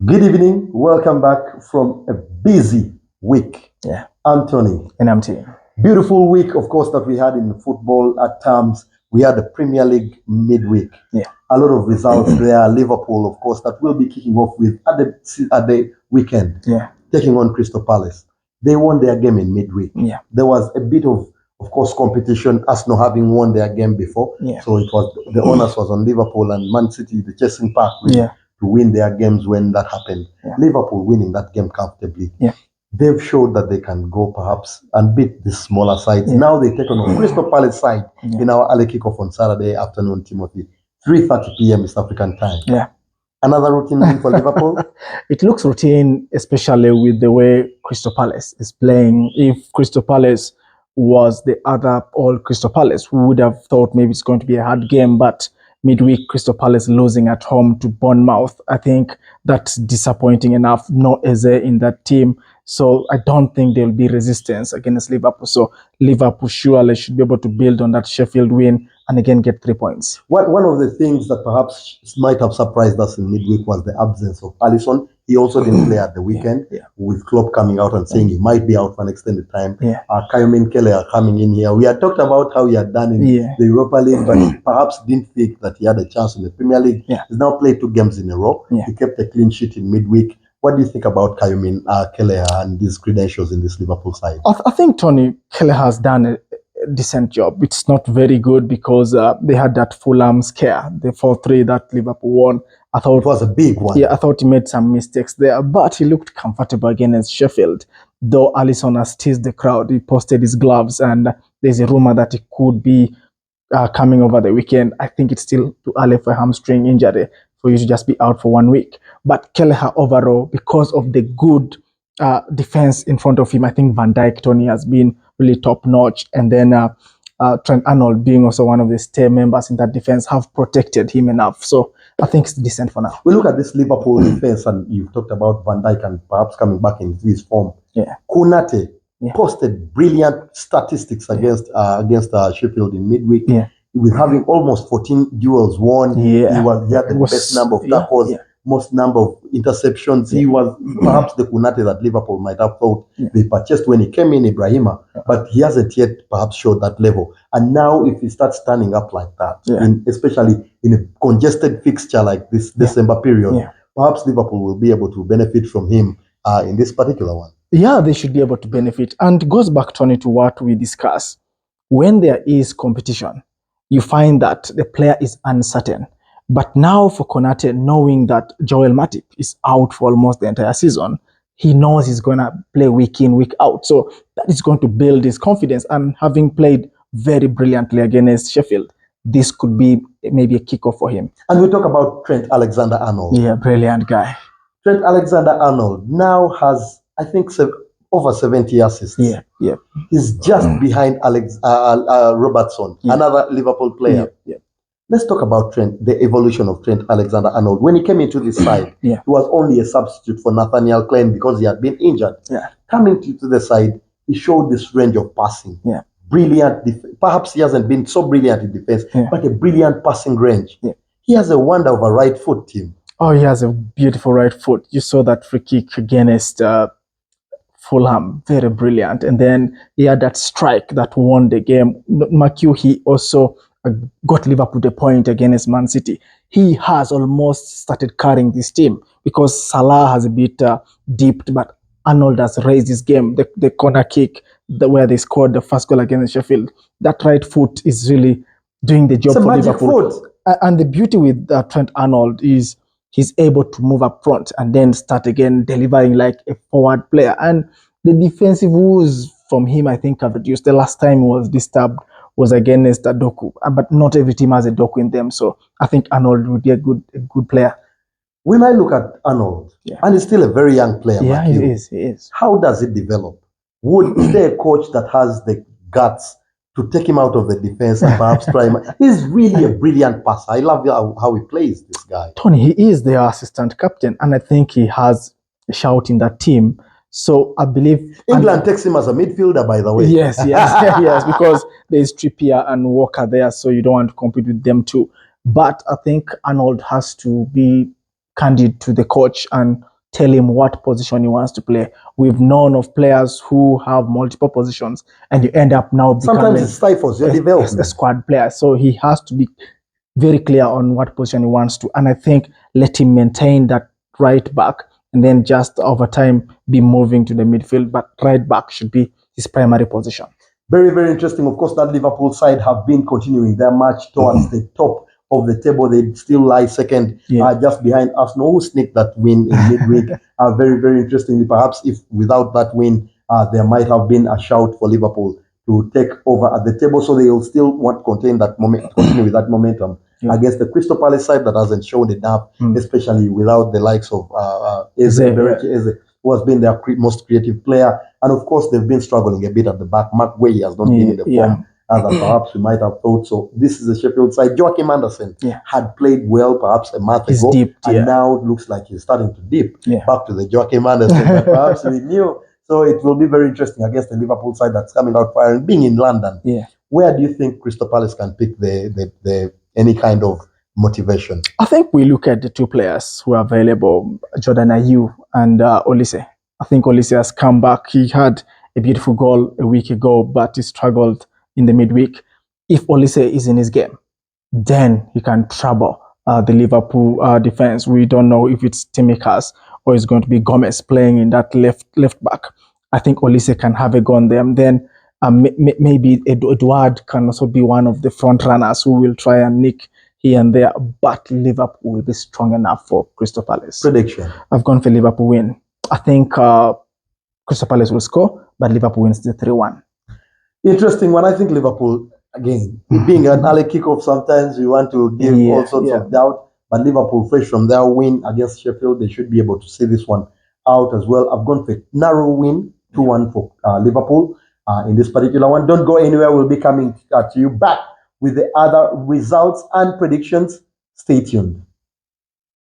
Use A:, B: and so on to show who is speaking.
A: Good evening. Welcome back from a busy week.
B: Yeah.
A: Anthony.
B: And I'm T.
A: Beautiful week, of course, that we had in football at times. We had the Premier League midweek.
B: Yeah.
A: A lot of results there. Liverpool, of course, that will be kicking off with at the weekend.
B: Yeah.
A: Taking on Crystal Palace. They won their game in midweek.
B: Yeah.
A: There was a bit of course, competition, Arsenal having won their game before.
B: Yeah.
A: So it was the onus was on Liverpool and Man City, the chasing pack,
B: Yeah.
A: to win their games when that happened.
B: Yeah.
A: Liverpool winning that game comfortably.
B: Yeah.
A: They've showed that they can go perhaps and beat the smaller sides.
B: Yeah.
A: Now they take on a Crystal Palace side
B: Yeah.
A: in our early kickoff on Saturday afternoon, Timothy, 3:30 p.m. East African time.
B: Yeah.
A: Another routine win for Liverpool.
B: It looks routine, especially with the way Crystal Palace is playing. If Crystal Palace was the other old Crystal Palace, we would have thought maybe it's going to be a hard game, but midweek Crystal Palace losing at home to Bournemouth, I think that's disappointing enough. No Eze in that team. So I don't think there'll be resistance against Liverpool. So Liverpool surely should be able to build on that Sheffield win and again get 3 points.
A: One of the things that perhaps might have surprised us in midweek was the absence of Alisson. He also didn't play at the weekend, with Klopp coming out and saying he might be out for an extended time. Kyle Kelly coming in here. We had talked about how he had done in the Europa League, but perhaps didn't think that he had a chance in the Premier League. He's now played 2 games in a row. He kept a clean sheet in midweek. What do you think about Kyle Kelleher and his credentials in this Liverpool side?
B: I think Tony Kelleher has done a decent job. It's not very good because they had that Fulham scare, the 4-3 that Liverpool won. I thought
A: it was a big one.
B: Yeah, I thought he made some mistakes there, but he looked comfortable against Sheffield. Though Alisson has teased the crowd, he posted his gloves, and there's a rumor that he could be coming over the weekend. I think it's still too early for a hamstring injury for you to just be out for 1 week. But Kelleher overall, because of the good defense in front of him, I think Van Dijk, Tony, has been really top notch, and then Trent Arnold being also one of the stay members in that defense have protected him enough. So I think it's decent for now.
A: We look at this Liverpool defense, and you've talked about Van Dijk and perhaps coming back into his form. Konate posted brilliant statistics against Sheffield in midweek, with having almost 14 duels won. He had the best number of tackles, most number of interceptions. He was perhaps the Konate that Liverpool might have thought they purchased when he came in, Ibrahima, but he hasn't yet perhaps showed that level. And now if he starts standing up like that, especially in a congested fixture like this December period, perhaps Liverpool will be able to benefit from him in this particular one.
B: Yeah, they should be able to benefit. And it goes back, Tony, to what we discussed. When there is competition, you find that the player is uncertain. But now for Konate, knowing that Joel Matip is out for almost the entire season, he knows he's going to play week in, week out. So that is going to build his confidence. And having played very brilliantly against Sheffield, this could be maybe a kickoff for him.
A: And we talk about Trent Alexander-Arnold.
B: Yeah, brilliant guy.
A: Trent Alexander-Arnold now has, I think, over 70 assists.
B: Yeah.
A: He's just behind Robertson, another Liverpool player. Let's talk about Trent, the evolution of Trent Alexander-Arnold. When he came into this side, he was only a substitute for Nathaniel Klein because he had been injured. Coming to the side, he showed this range of passing. Brilliant. Perhaps he hasn't been so brilliant in defense, but a brilliant passing range. He has a wonder of a right foot, team.
B: Oh, he has a beautiful right foot. You saw that free kick against Fulham, very brilliant. And then he had that strike that won the game. McHugh, he also got Liverpool the point against Man City. He has almost started carrying this team because Salah has a bit dipped, but Arnold has raised his game. The corner kick, where they scored the first goal against Sheffield, that right foot is really doing the job for Liverpool. And the beauty with Trent Arnold is he's able to move up front and then start again delivering like a forward player. And the defensive woes from him, I think, have reduced. The last time he was disturbed was against Doku, but not every team has a Doku in them. So I think Arnold would be a good player.
A: When I look at Arnold, and he's still a very young player.
B: Yeah, he is.
A: How does it develop? Is there a coach that has the guts to take him out of the defense and perhaps try him? He's really a brilliant passer. I love how he plays, this guy.
B: Tony, he is their assistant captain, and I think he has a shout in that team. So I believe
A: England takes him as a midfielder, by the way.
B: Yes, because there's Trippier and Walker there, so you don't want to compete with them too. But I think Arnold has to be candid to the coach and tell him what position he wants to play. We've known of players who have multiple positions, and you end up now becoming
A: sometimes it stifles your development.
B: A squad player. So he has to be very clear on what position he wants to, and I think let him maintain that right back, and then just over time be moving to the midfield. But right back should be his primary position.
A: Very, very interesting. Of course, that Liverpool side have been continuing their march towards the top of the table. They still lie second, just behind Arsenal, who sneaked that win in midweek. Very, very interestingly, perhaps if without that win, there might have been a shout for Liverpool to take over at the table. So they'll still want to continue with that momentum against the Crystal Palace side that hasn't shown enough, especially without the likes of Eze, who has been their most creative player. And of course, they've been struggling a bit at the back. Mark Way has not been in the form that perhaps we might have thought. So this is the Sheffield side. Joachim Anderson had played well perhaps a month ago, and now it looks like he's starting to dip back to the Joachim Anderson that perhaps we knew. So it will be very interesting against the Liverpool side that's coming out firing, being in London. Where do you think Crystal Palace can pick the any kind of motivation?
B: I think we look at the two players who are available, Jordan Ayew and Olise. I think Olise has come back. He had a beautiful goal a week ago, but he struggled in the midweek. If Olise is in his game, then he can trouble the Liverpool defense. We don't know if it's Tsimikas or it's going to be Gomez playing in that left back. I think Olise can have a go on them. Then maybe Edouard can also be one of the front runners who will try and nick here and there, but Liverpool will be strong enough for Crystal Palace.
A: Prediction?
B: I've gone for Liverpool win. I think Crystal Palace will score, but Liverpool wins the 3-1.
A: Interesting one. I think Liverpool, again, being an early kickoff, sometimes we want to give all sorts of doubt, but Liverpool, fresh from their win against Sheffield, they should be able to see this one out as well. I've gone for a narrow win, 2-1 for Liverpool in this particular one. Don't go anywhere. We'll be coming to you back with the other results and predictions. Stay tuned.